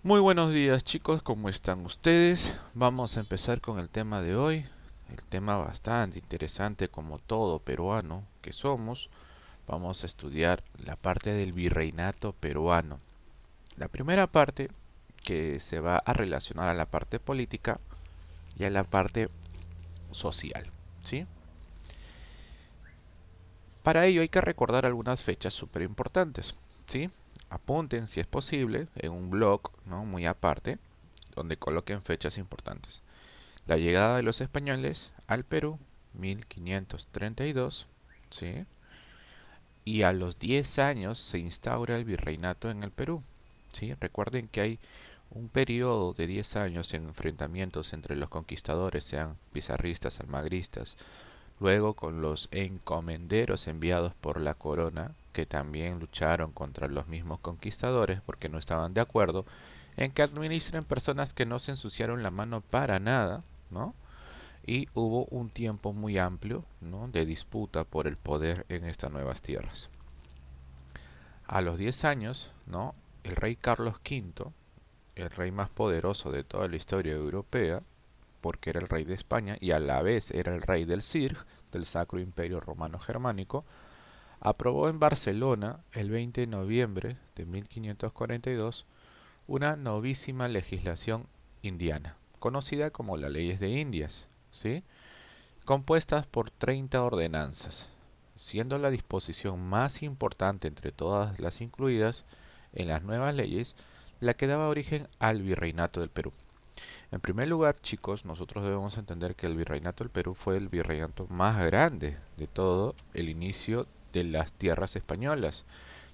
Muy buenos días chicos, ¿cómo están ustedes? Vamos a empezar con el tema de hoy. El tema bastante interesante como todo peruano que somos. Vamos a estudiar la parte del virreinato peruano. La primera parte que se va a relacionar a la parte política y a la parte social, ¿sí? Para ello hay que recordar algunas fechas súper importantes, ¿sí? Apunten si es posible en un blog, ¿no? Muy aparte, donde coloquen fechas importantes. La llegada de los españoles al Perú, 1532, ¿sí? Y a los 10 años se instaura el virreinato en el Perú, ¿sí? Recuerden que hay un periodo de 10 años en enfrentamientos entre los conquistadores, sean pizarristas, almagristas, luego con los encomenderos enviados por la corona, que también lucharon contra los mismos conquistadores porque no estaban de acuerdo en que administren personas que no se ensuciaron la mano para nada, ¿no? Y hubo un tiempo muy amplio, ¿no?, de disputa por el poder en estas nuevas tierras. A los 10 años, ¿no?, el rey Carlos V, el rey más poderoso de toda la historia europea, porque era el rey de España y a la vez era el rey del CIRG, del Sacro Imperio Romano Germánico, aprobó en Barcelona el 20 de noviembre de 1542 una novísima legislación indiana, conocida como las leyes de Indias, ¿sí?, compuestas por 30 ordenanzas, siendo la disposición más importante entre todas las incluidas en las nuevas leyes la que daba origen al Virreinato del Perú. En primer lugar, chicos, nosotros debemos entender que el Virreinato del Perú fue el virreinato más grande de todo el inicio de las tierras españolas,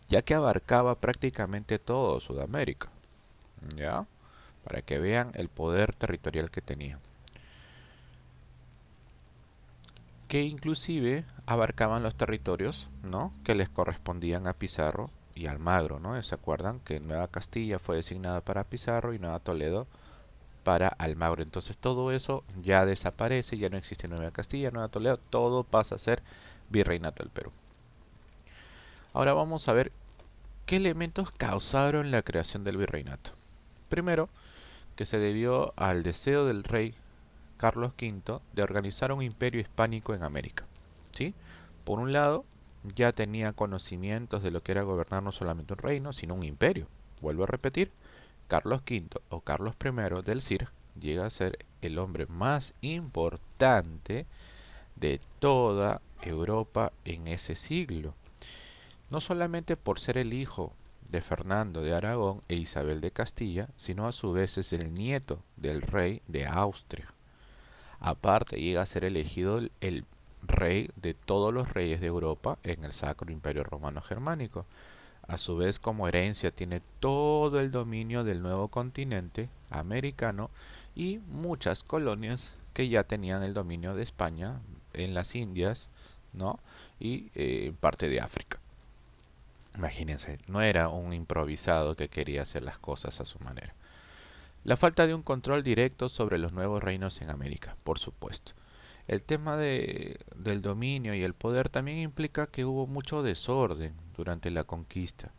ya que abarcaba prácticamente todo Sudamérica, ¿ya? Para que vean el poder territorial que tenía. Que inclusive abarcaban los territorios, ¿no?, que les correspondían a Pizarro y Almagro, ¿no? ¿Se acuerdan que Nueva Castilla fue designada para Pizarro y Nueva Toledo para Almagro? Entonces todo eso ya desaparece, ya no existe Nueva Castilla, Nueva Toledo, todo pasa a ser Virreinato del Perú. Ahora vamos a ver qué elementos causaron la creación del virreinato. Primero, que se debió al deseo del rey Carlos V de organizar un imperio hispánico en América, ¿sí? Por un lado, ya tenía conocimientos de lo que era gobernar no solamente un reino, sino un imperio. Vuelvo a repetir, Carlos V o Carlos I del CIR llega a ser el hombre más importante de toda Europa en ese siglo. No solamente por ser el hijo de Fernando de Aragón e Isabel de Castilla, sino a su vez es el nieto del rey de Austria. Aparte, llega a ser elegido el rey de todos los reyes de Europa en el Sacro Imperio Romano Germánico. A su vez, como herencia, tiene todo el dominio del nuevo continente americano y muchas colonias que ya tenían el dominio de España en las Indias, ¿no?, y parte de África. Imagínense, no era un improvisado que quería hacer las cosas a su manera. La falta de un control directo sobre los nuevos reinos en América, por supuesto. El tema del dominio y el poder también implica que hubo mucho desorden durante la conquista,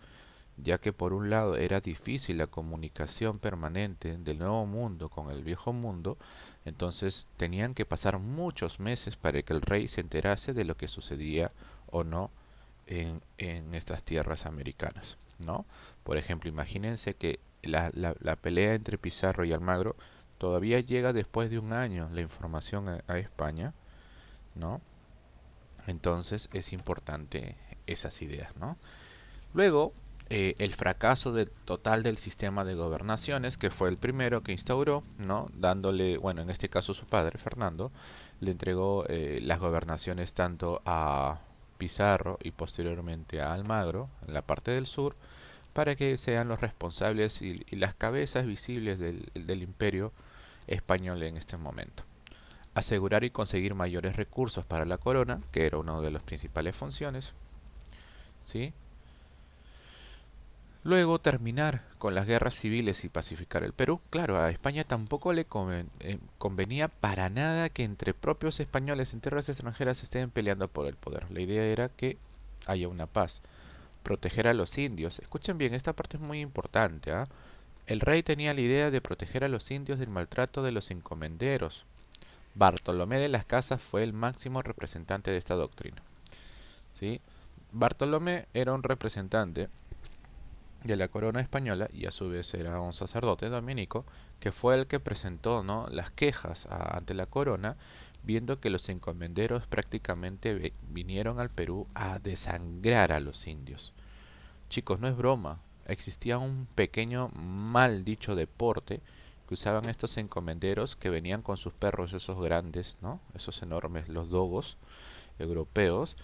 ya que por un lado era difícil la comunicación permanente del nuevo mundo con el viejo mundo, entonces tenían que pasar muchos meses para que el rey se enterase de lo que sucedía o no en estas tierras americanas, ¿no? Por ejemplo, imagínense que la pelea entre Pizarro y Almagro todavía llega después de un año la información a España, ¿no? Entonces es importante esas ideas, ¿no? Luego, el fracaso total del sistema de gobernaciones, que fue el primero que instauró, ¿no?, dándole, bueno, en este caso su padre, Fernando, le entregó las gobernaciones tanto a Pizarro y posteriormente a Almagro, en la parte del sur, para que sean los responsables y las cabezas visibles del imperio español en este momento. Asegurar y conseguir mayores recursos para la corona, que era una de las principales funciones, ¿sí? Luego terminar con las guerras civiles y pacificar el Perú. Claro, a España tampoco le convenía para nada que entre propios españoles en tierras extranjeras estén peleando por el poder. La idea era que haya una paz, proteger a los indios. Escuchen bien, esta parte es muy importante, ¿ah? El rey tenía la idea de proteger a los indios del maltrato de los encomenderos. Bartolomé de las Casas fue el máximo representante de esta doctrina, ¿sí? Bartolomé era un representante de la corona española y a su vez era un sacerdote dominico que fue el que presentó, ¿no?, las quejas ante la corona, viendo que los encomenderos prácticamente vinieron al Perú a desangrar a los indios. Chicos, no es broma, existía un pequeño mal dicho deporte que usaban estos encomenderos que venían con sus perros esos grandes, ¿no?, esos enormes, los dogos europeos,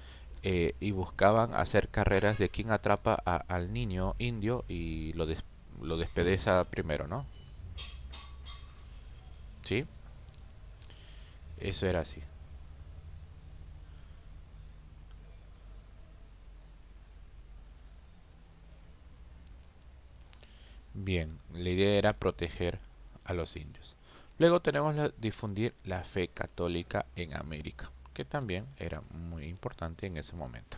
y buscaban hacer carreras de quién atrapa al niño indio y lo despedeza primero, ¿no? ¿Sí? Eso era así. Bien, la idea era proteger a los indios. Luego tenemos difundir la fe católica en América, que también era muy importante en ese momento.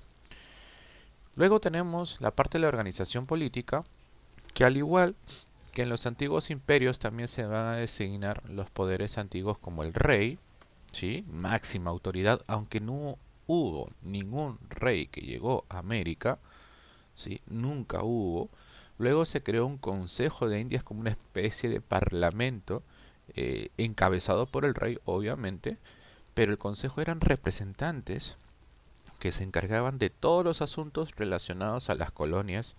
Luego tenemos la parte de la organización política, que al igual que en los antiguos imperios también se van a designar los poderes antiguos como el rey, ¿sí?, máxima autoridad, aunque no hubo ningún rey que llegó a América, ¿sí?, nunca hubo. Luego se creó un Consejo de Indias como una especie de parlamento, encabezado por el rey, obviamente, pero el consejo eran representantes que se encargaban de todos los asuntos relacionados a las colonias,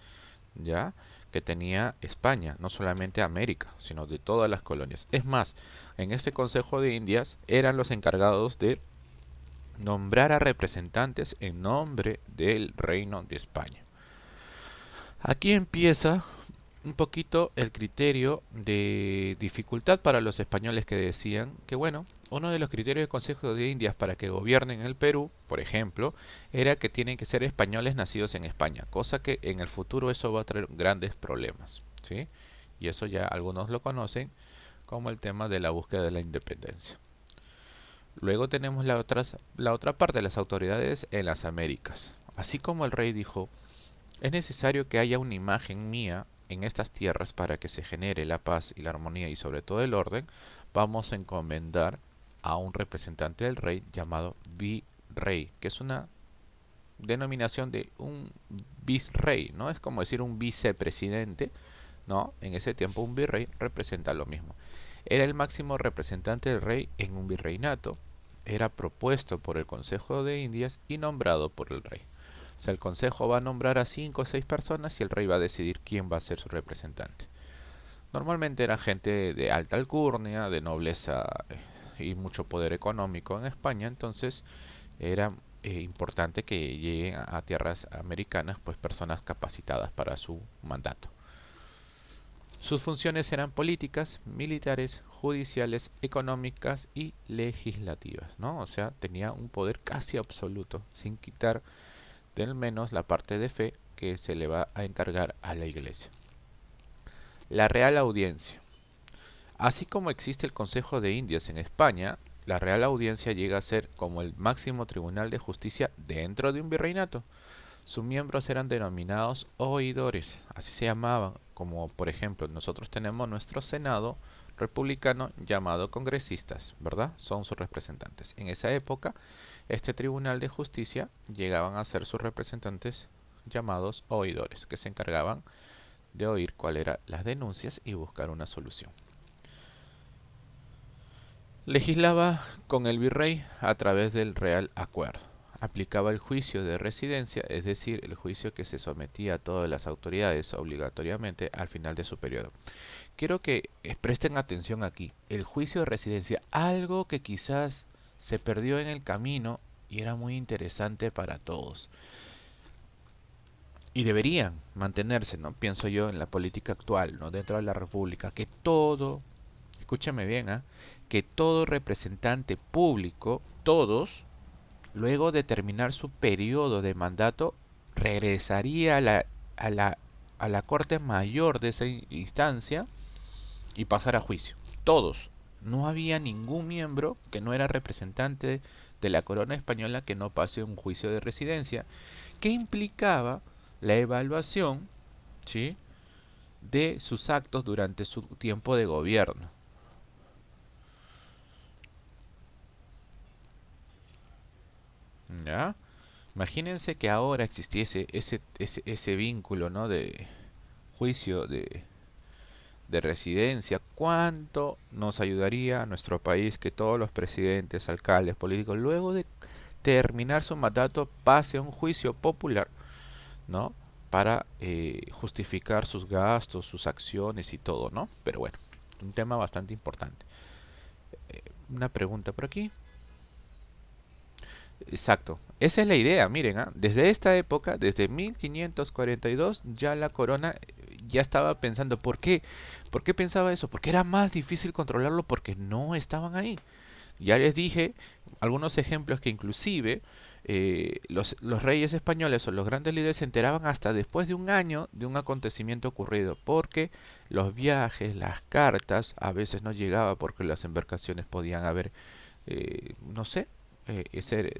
ya, que tenía España, no solamente América, sino de todas las colonias. Es más, en este Consejo de Indias eran los encargados de nombrar a representantes en nombre del Reino de España. Aquí empieza un poquito el criterio de dificultad para los españoles, que decían que, bueno, uno de los criterios del Consejo de Indias para que gobiernen el Perú, por ejemplo, era que tienen que ser españoles nacidos en España, cosa que en el futuro eso va a traer grandes problemas, ¿sí? Y eso ya algunos lo conocen como el tema de la búsqueda de la independencia. Luego tenemos la otra parte de las autoridades en las Américas. Así como el rey dijo, es necesario que haya una imagen mía en estas tierras para que se genere la paz y la armonía y sobre todo el orden, vamos a encomendar a un representante del rey llamado virrey, que es una denominación de un virrey, ¿no? Es como decir un vicepresidente, ¿no? En ese tiempo un virrey representa lo mismo. Era el máximo representante del rey en un virreinato, era propuesto por el Consejo de Indias y nombrado por el rey. O sea, el consejo va a nombrar a 5 o 6 personas y el rey va a decidir quién va a ser su representante. Normalmente era gente de alta alcurnia, de nobleza y mucho poder económico en España, entonces era importante que lleguen a tierras americanas pues personas capacitadas para su mandato. Sus funciones eran políticas, militares, judiciales, económicas y legislativas, ¿no? O sea, tenía un poder casi absoluto, sin quitar del menos la parte de fe que se le va a encargar a la iglesia. La Real Audiencia. Así como existe el Consejo de Indias en España, la Real Audiencia llega a ser como el máximo tribunal de justicia dentro de un virreinato. Sus miembros eran denominados oidores, así se llamaban, como por ejemplo nosotros tenemos nuestro Senado republicano llamado congresistas, ¿verdad? Son sus representantes. En esa época, este tribunal de justicia llegaban a ser sus representantes llamados oidores, que se encargaban de oír cuáles eran las denuncias y buscar una solución. Legislaba con el virrey a través del Real Acuerdo. Aplicaba el juicio de residencia, es decir, el juicio que se sometía a todas las autoridades obligatoriamente al final de su periodo. Quiero que presten atención aquí. El juicio de residencia, algo que quizás se perdió en el camino y era muy interesante para todos. Y deberían mantenerse, ¿no? Pienso yo en la política actual, ¿no? Dentro de la República, que todo, escúchame bien, ¿eh? Que todo representante público, todos, luego de terminar su periodo de mandato, regresaría a la Corte Mayor de esa instancia y pasar a juicio. Todos. No había ningún miembro que no era representante de la corona española que no pase un juicio de residencia, que implicaba la evaluación, ¿sí?, de sus actos durante su tiempo de gobierno. ¿Ya? Imagínense que ahora existiese ese vínculo, ¿no? De juicio de residencia. ¿Cuánto nos ayudaría a nuestro país que todos los presidentes, alcaldes, políticos, luego de terminar su mandato, pase a un juicio popular, ¿no? Para justificar sus gastos, sus acciones y todo, ¿no? Pero bueno, un tema bastante importante. Una pregunta por aquí. Exacto, esa es la idea, miren, desde esta época, desde 1542, ya la corona ya estaba pensando, ¿por qué? ¿Por qué pensaba eso? Porque era más difícil controlarlo porque no estaban ahí. Ya les dije algunos ejemplos que inclusive los reyes españoles o los grandes líderes se enteraban hasta después de un año de un acontecimiento ocurrido, porque los viajes, las cartas, a veces no llegaba porque las embarcaciones podían haber, no sé, ser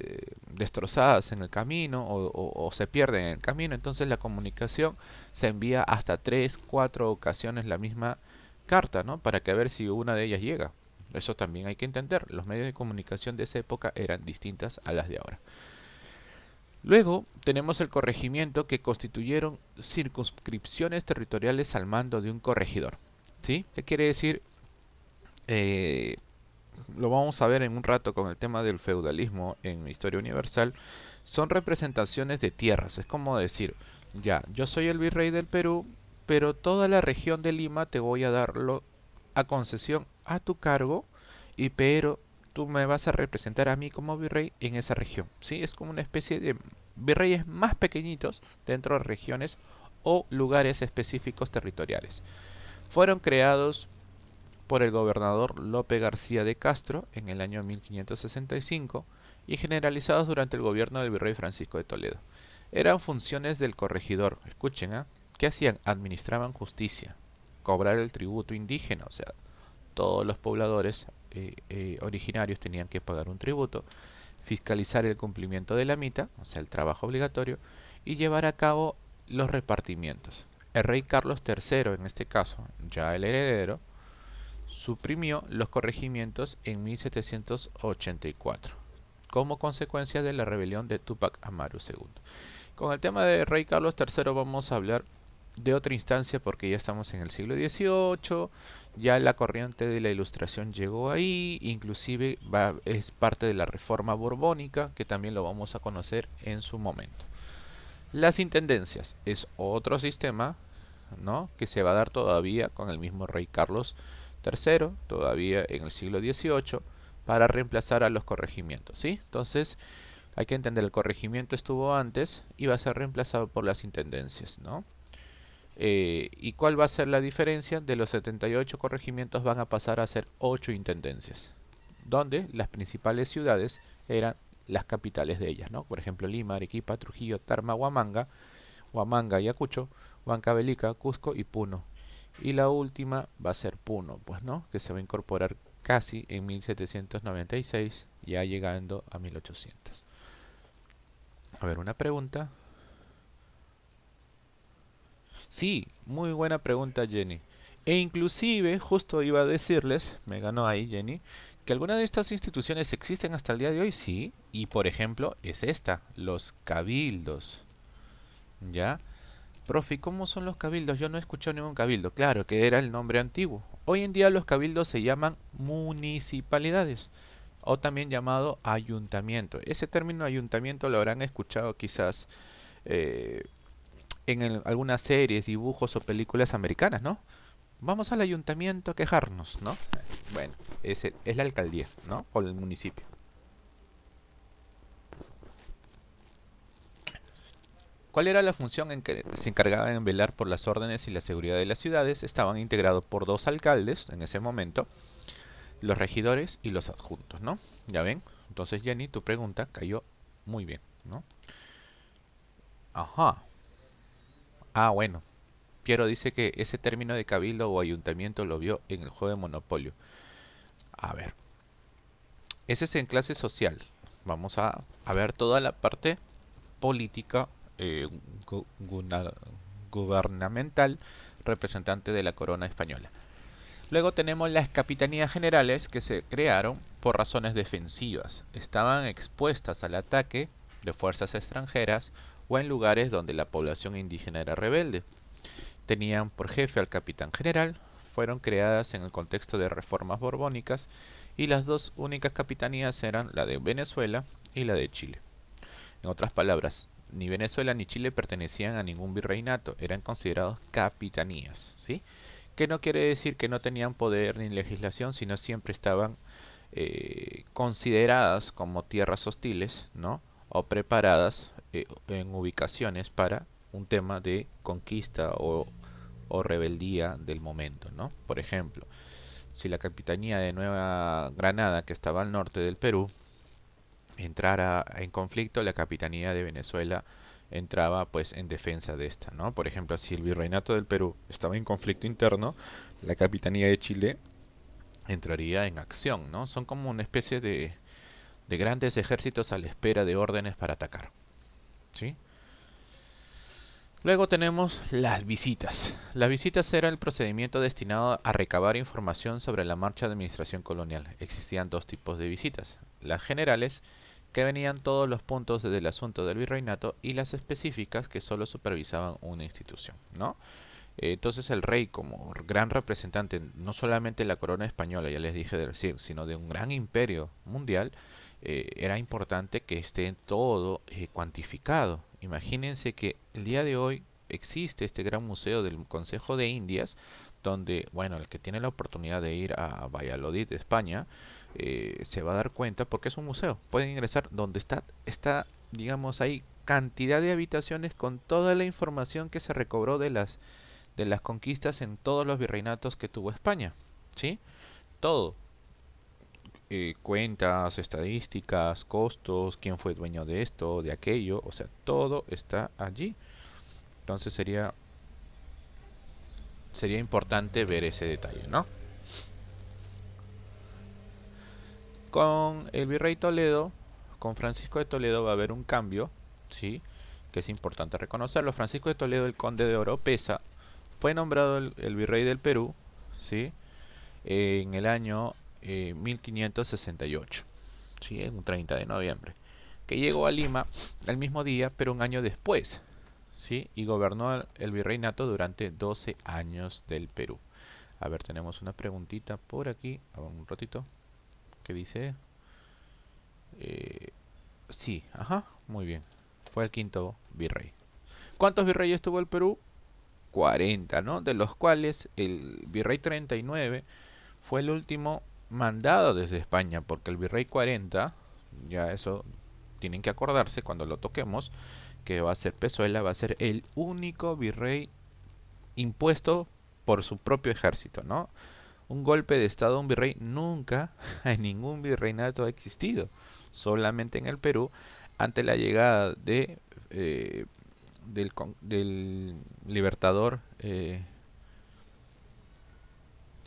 destrozadas en el camino o se pierden en el camino. Entonces la comunicación se envía hasta 3, 4 ocasiones la misma carta, ¿no? Para que a ver si una de ellas llega. Eso también hay que entender. Los medios de comunicación de esa época eran distintas a las de ahora. Luego tenemos el corregimiento, que constituyeron circunscripciones territoriales al mando de un corregidor. ¿Sí? ¿Qué quiere decir? Lo vamos a ver en un rato con el tema del feudalismo en Historia Universal. Son representaciones de tierras. Es como decir, ya, yo soy el virrey del Perú, pero toda la región de Lima te voy a darlo a concesión a tu cargo, y pero tú me vas a representar a mí como virrey en esa región. ¿Sí? Es como una especie de virreyes más pequeñitos dentro de regiones o lugares específicos territoriales. Fueron creados por el gobernador Lope García de Castro en el año 1565 y generalizados durante el gobierno del virrey Francisco de Toledo. Eran funciones del corregidor. Escuchen, ¿eh? ¿Qué hacían? Administraban justicia, cobrar el tributo indígena, o sea, todos los pobladores originarios tenían que pagar un tributo, fiscalizar el cumplimiento de la mita, o sea, el trabajo obligatorio, y llevar a cabo los repartimientos. El rey Carlos III, en este caso, ya el heredero, suprimió los corregimientos en 1784 como consecuencia de la rebelión de Túpac Amaru II. Con el tema de rey Carlos III vamos a hablar de otra instancia, porque ya estamos en el siglo XVIII, ya la corriente de la Ilustración llegó ahí, inclusive es parte de la Reforma Borbónica, que también lo vamos a conocer en su momento. Las intendencias es otro sistema, ¿no?, que se va a dar todavía con el mismo rey Carlos III, todavía en el siglo XVIII, para reemplazar a los corregimientos, ¿sí? Entonces hay que entender, el corregimiento estuvo antes y va a ser reemplazado por las intendencias, ¿no? ¿Y cuál va a ser la diferencia? De los 78 corregimientos van a pasar a ser 8 intendencias, donde las principales ciudades eran las capitales de ellas, ¿no? Por ejemplo, Lima, Arequipa, Trujillo, Tarma, Huamanga, Ayacucho, Huancavelica, Cusco y Puno. Y la última va a ser Puno, pues, ¿no?, que se va a incorporar casi en 1796, ya llegando a 1800. A ver, una pregunta. Sí, muy buena pregunta, Jenny. E inclusive, justo iba a decirles, me ganó ahí Jenny, que algunas de estas instituciones existen hasta el día de hoy, sí. Y por ejemplo, es esta, los cabildos. ¿Ya? Profe, ¿cómo son los cabildos? Yo no he escuchado ningún cabildo. Claro, que era el nombre antiguo. Hoy en día los cabildos se llaman municipalidades, o también llamado ayuntamiento. Ese término ayuntamiento lo habrán escuchado quizás eh, en algunas series, dibujos o películas americanas, ¿no? Vamos al ayuntamiento a quejarnos, ¿no? Bueno, ese es la alcaldía, ¿no? O el municipio. ¿Cuál era la función en que se encargaban en velar por las órdenes y la seguridad de las ciudades? Estaban integrados por 2 alcaldes en ese momento, los regidores y los adjuntos, ¿no? ¿Ya ven? Entonces, Jenny, tu pregunta cayó muy bien, ¿no? Ajá. Ah, bueno. Piero dice que ese término de cabildo o ayuntamiento lo vio en el juego de Monopolio. A ver. Ese es en clase social. Vamos a ver toda la parte política, gu- gubernamental representante de la corona española. Luego tenemos las capitanías generales que se crearon por razones defensivas. Estaban expuestas al ataque de fuerzas extranjeras o en lugares donde la población indígena era rebelde. Tenían por jefe al capitán general, fueron creadas en el contexto de reformas borbónicas y las dos únicas capitanías eran la de Venezuela y la de Chile. En otras palabras, ni Venezuela ni Chile pertenecían a ningún virreinato, eran considerados capitanías, ¿sí? Que no quiere decir que no tenían poder ni legislación, sino siempre estaban consideradas como tierras hostiles, ¿no? O preparadas en ubicaciones para un tema de conquista o rebeldía del momento, ¿no? Por ejemplo, si la capitanía de Nueva Granada, que estaba al norte del Perú, entrara en conflicto, la capitanía de Venezuela entraba pues en defensa de esta, ¿no? Por ejemplo, si el virreinato del Perú estaba en conflicto interno, la capitanía de Chile entraría en acción, ¿no? Son como una especie de grandes ejércitos a la espera de órdenes para atacar, ¿sí? Luego tenemos las visitas. Las visitas era el procedimiento destinado a recabar información sobre la marcha de administración colonial. Existían dos tipos de visitas: las generales, que venían todos los puntos del asunto del virreinato, y las específicas, que solo supervisaban una institución, ¿no? Entonces el rey, como gran representante no solamente de la corona española, ya les dije de decir, sino de un gran imperio mundial, era importante que esté todo cuantificado. Imagínense que el día de hoy existe este gran museo del Consejo de Indias, donde, bueno, el que tiene la oportunidad de ir a Valladolid, España, se va a dar cuenta, porque es un museo. Pueden ingresar donde está, digamos, ahí cantidad de habitaciones con toda la información que se recobró de las conquistas en todos los virreinatos que tuvo España, ¿sí? Todo. Cuentas, estadísticas, costos, quién fue dueño de esto, de aquello, o sea, todo está allí. Entonces sería importante ver ese detalle, ¿no? Con el virrey Toledo, con Francisco de Toledo va a haber un cambio, ¿sí? Que es importante reconocerlo. Francisco de Toledo, el conde de Oropesa, fue nombrado el virrey del Perú, ¿sí? En el año 1568, ¿sí? En un 30 de noviembre, que llegó a Lima el mismo día, pero un año después, ¿sí? Y gobernó el virreinato durante 12 años del Perú. A ver, tenemos una preguntita por aquí, un ratito, que dice... sí, ajá, muy bien, fue el quinto virrey. ¿Cuántos virreyes tuvo el Perú? 40, ¿no? De los cuales el virrey 39 fue el último mandado desde España, porque el virrey 40, ya eso tienen que acordarse cuando lo toquemos, que va a ser Pezuela, va a ser el único virrey impuesto por su propio ejército, ¿no? Un golpe de estado a un virrey nunca en ningún virreinato ha existido, solamente en el Perú, ante la llegada del libertador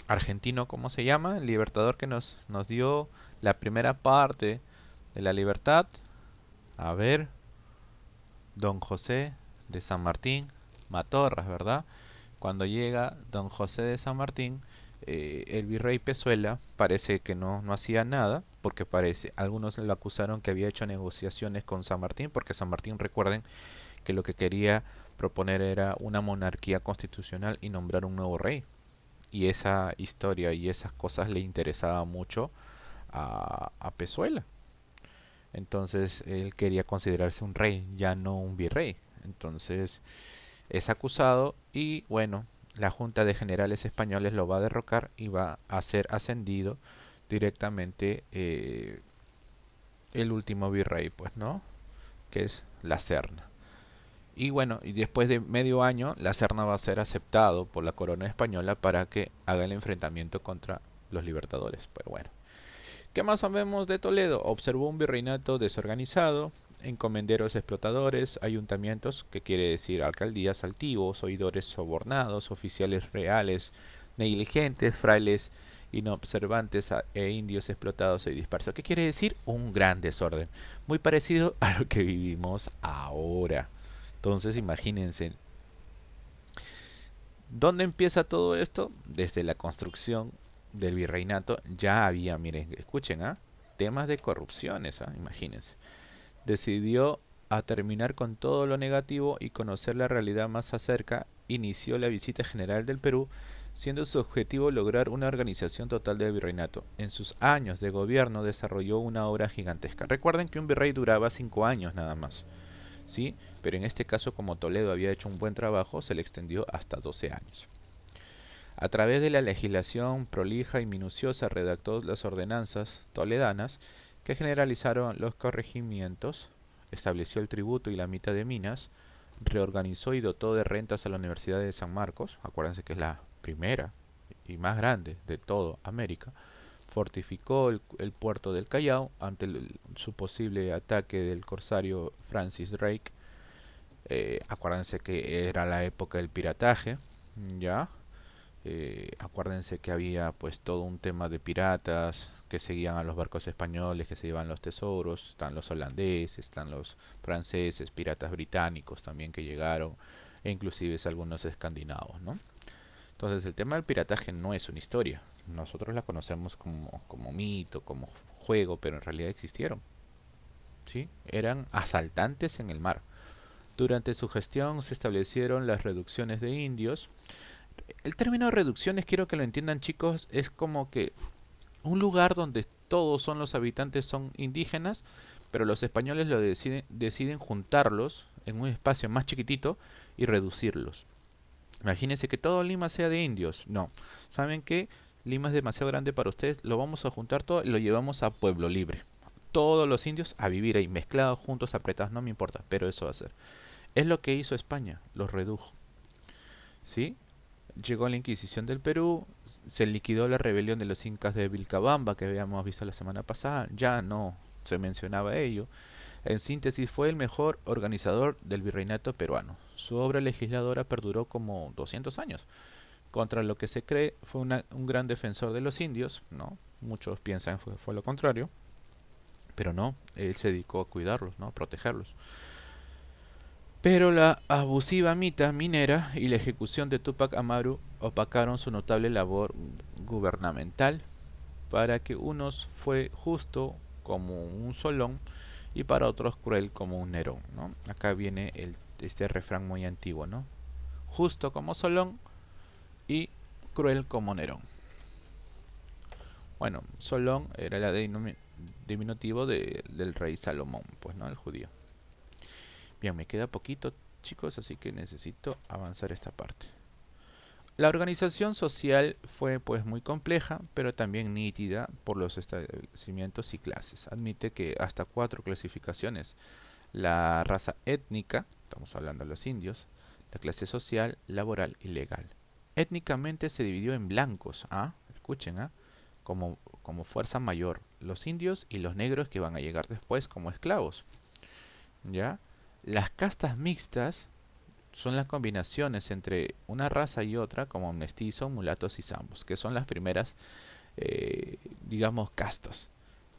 argentino, ¿cómo se llama? El libertador que nos dio la primera parte de la libertad. A ver, don José de San Martín, Matorras, ¿verdad? Cuando llega don José de San Martín, el virrey Pezuela parece que no hacía nada, porque algunos lo acusaron que había hecho negociaciones con San Martín, porque San Martín, recuerden, que lo que quería proponer era una monarquía constitucional y nombrar un nuevo rey. Y esa historia y esas cosas le interesaba mucho a Pezuela. Entonces él quería considerarse un rey, ya no un virrey. Entonces es acusado y bueno, la Junta de Generales Españoles lo va a derrocar y va a ser ascendido directamente el último virrey, pues, ¿no? Que es la Serna. Y bueno, y después de medio año, la Serna va a ser aceptado por la corona española para que haga el enfrentamiento contra los libertadores. Pero bueno, ¿qué más sabemos de Toledo? Observó un virreinato desorganizado, encomenderos explotadores, ayuntamientos, que quiere decir alcaldías altivos, oidores sobornados, oficiales reales negligentes, frailes inobservantes e indios explotados y dispersos. ¿Qué quiere decir? Un gran desorden, muy parecido a lo que vivimos ahora. Entonces imagínense, ¿Dónde empieza todo esto? Desde la construcción del virreinato ya había, miren, escuchen, temas de corrupciones, imagínense. Decidió a terminar con todo lo negativo y conocer la realidad más acerca, inició la visita general del Perú, siendo su objetivo lograr una organización total del virreinato. En sus años de gobierno desarrolló una obra gigantesca. Recuerden que un virrey duraba 5 años nada más, ¿sí? Pero en este caso, como Toledo había hecho un buen trabajo, se le extendió hasta 12 años. A través de la legislación prolija y minuciosa redactó las ordenanzas toledanas que generalizaron los corregimientos, estableció el tributo y la mitad de minas, reorganizó y dotó de rentas a la Universidad de San Marcos, acuérdense que es la primera y más grande de toda América, fortificó el puerto del Callao ante su posible ataque del corsario Francis Drake. Acuérdense que era la época del pirataje, ya. Acuérdense que había pues todo un tema de piratas que seguían a los barcos españoles que se llevan los tesoros, están los holandeses, están los franceses, piratas británicos también que llegaron, e inclusive algunos escandinavos, ¿no? Entonces el tema del pirataje no es una historia, nosotros la conocemos como mito, como juego, pero en realidad existieron, ¿sí? Eran asaltantes en el mar. Durante su gestión se establecieron las reducciones de indios. El término de reducciones, quiero que lo entiendan chicos, es como que un lugar donde todos son los habitantes son indígenas, pero los españoles deciden juntarlos en un espacio más chiquitito y reducirlos. Imagínense que todo Lima sea de indios. No, ¿saben qué? Lima es demasiado grande para ustedes, lo vamos a juntar todo y lo llevamos a Pueblo Libre. Todos los indios a vivir ahí, mezclados, juntos, apretados, no me importa, pero eso va a ser. Es lo que hizo España, los redujo. ¿Sí? Llegó la Inquisición del Perú, se liquidó la rebelión de los incas de Vilcabamba que habíamos visto la semana pasada, ya no se mencionaba ello. En síntesis, fue el mejor organizador del virreinato peruano. Su obra legisladora perduró como 200 años. Contra lo que se cree, fue un gran defensor de los indios, ¿no? Muchos piensan que fue lo contrario, pero no, él se dedicó a cuidarlos, ¿no? A protegerlos. Pero la abusiva mita minera y la ejecución de Tupac Amaru opacaron su notable labor gubernamental. Para que unos fue justo como un Solón y para otros cruel como un Nerón, ¿no? Acá viene este refrán muy antiguo, ¿no? Justo como Solón y cruel como Nerón. Bueno, Solón era el diminutivo del rey Salomón, pues, ¿no? El judío. Bien, me queda poquito, chicos, así que necesito avanzar esta parte. La organización social fue pues muy compleja, pero también nítida por los establecimientos y clases. Admite que hasta 4 clasificaciones: la raza étnica, estamos hablando de los indios, la clase social, laboral y legal. Étnicamente se dividió en blancos, escuchen, como fuerza mayor, los indios y los negros que van a llegar después como esclavos. ¿Ya? Las castas mixtas son las combinaciones entre una raza y otra, como mestizos, mulatos y zambos, que son las primeras, digamos, castas.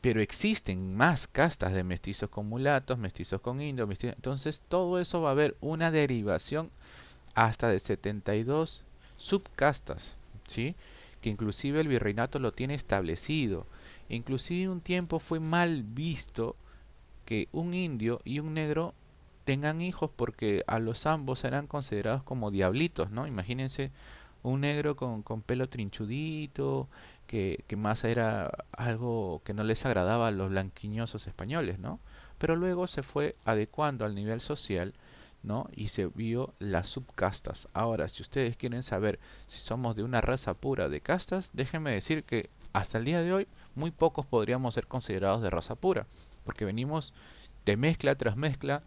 Pero existen más castas de mestizos con mulatos, mestizos con indios, entonces todo eso va a haber una derivación hasta de 72 subcastas, ¿sí? Que inclusive el virreinato lo tiene establecido. Inclusive un tiempo fue mal visto que un indio y un negro tengan hijos porque a los ambos eran considerados como diablitos, ¿no? Imagínense un negro con pelo trinchudito, que más era algo que no les agradaba a los blanquiñosos españoles, ¿no? Pero luego se fue adecuando al nivel social, ¿no? Y se vio las subcastas. Ahora, si ustedes quieren saber si somos de una raza pura de castas, déjenme decir que hasta el día de hoy muy pocos podríamos ser considerados de raza pura, porque venimos de mezcla tras mezcla,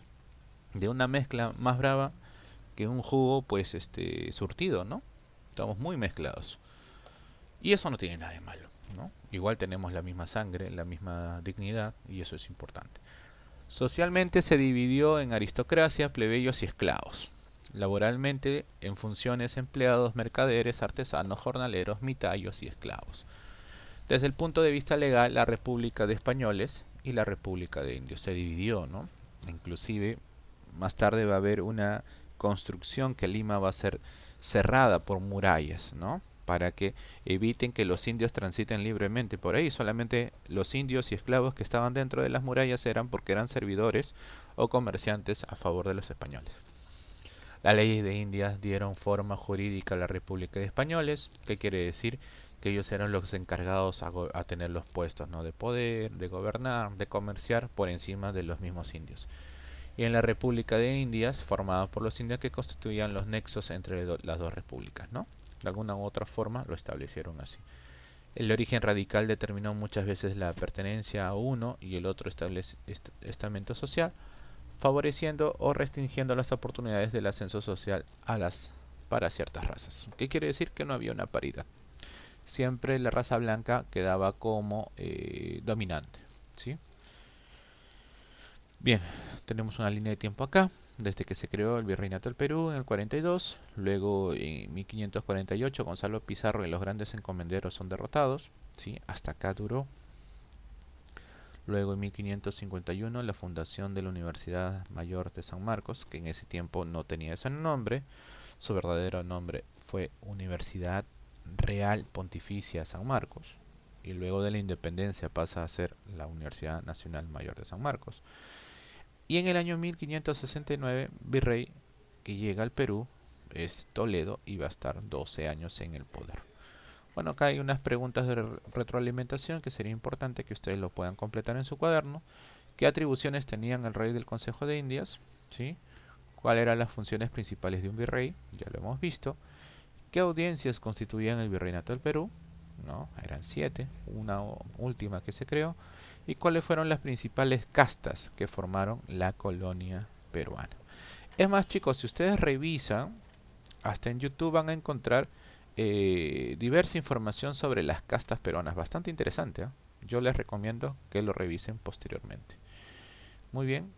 de una mezcla más brava que un jugo pues surtido, ¿no? Estamos muy mezclados. Y eso no tiene nada de malo, ¿no? Igual tenemos la misma sangre, la misma dignidad y eso es importante. Socialmente se dividió en aristocracia, plebeyos y esclavos. Laboralmente en funciones empleados, mercaderes, artesanos, jornaleros, mitayos y esclavos. Desde el punto de vista legal, la República de Españoles y la República de Indios se dividió, ¿no? Inclusive más tarde va a haber una construcción que Lima va a ser cerrada por murallas, ¿no? Para que eviten que los indios transiten libremente por ahí. Solamente los indios y esclavos que estaban dentro de las murallas eran porque eran servidores o comerciantes a favor de los españoles. Las leyes de Indias dieron forma jurídica a la República de Españoles, que quiere decir que ellos eran los encargados a tener los puestos, ¿no? De poder, de gobernar, de comerciar por encima de los mismos indios. Y en la República de Indias, formada por los indios que constituían los nexos entre las dos repúblicas, ¿no? De alguna u otra forma lo establecieron así. El origen radical determinó muchas veces la pertenencia a uno y el otro estamento social, favoreciendo o restringiendo las oportunidades del ascenso social para ciertas razas. ¿Qué quiere decir? Que no había una paridad. Siempre la raza blanca quedaba como dominante, ¿sí? Bien, tenemos una línea de tiempo acá, desde que se creó el Virreinato del Perú en el 42, luego en 1548 Gonzalo Pizarro y los grandes encomenderos son derrotados, ¿sí? Hasta acá duró. Luego en 1551 la fundación de la Universidad Mayor de San Marcos, que en ese tiempo no tenía ese nombre, su verdadero nombre fue Universidad Real Pontificia San Marcos, y luego de la independencia pasa a ser la Universidad Nacional Mayor de San Marcos. Y en el año 1569, virrey que llega al Perú es Toledo y va a estar 12 años en el poder. Bueno, acá hay unas preguntas de retroalimentación que sería importante que ustedes lo puedan completar en su cuaderno. ¿Qué atribuciones tenían el rey del Consejo de Indias? ¿Sí? ¿Cuáles eran las funciones principales de un virrey? Ya lo hemos visto. ¿Qué audiencias constituían el virreinato del Perú? No, eran 7, una última que se creó. ¿Y cuáles fueron las principales castas que formaron la colonia peruana? Es más, chicos, si ustedes revisan, hasta en YouTube van a encontrar diversa información sobre las castas peruanas, bastante interesante, ¿eh? Yo les recomiendo que lo revisen posteriormente. Muy bien,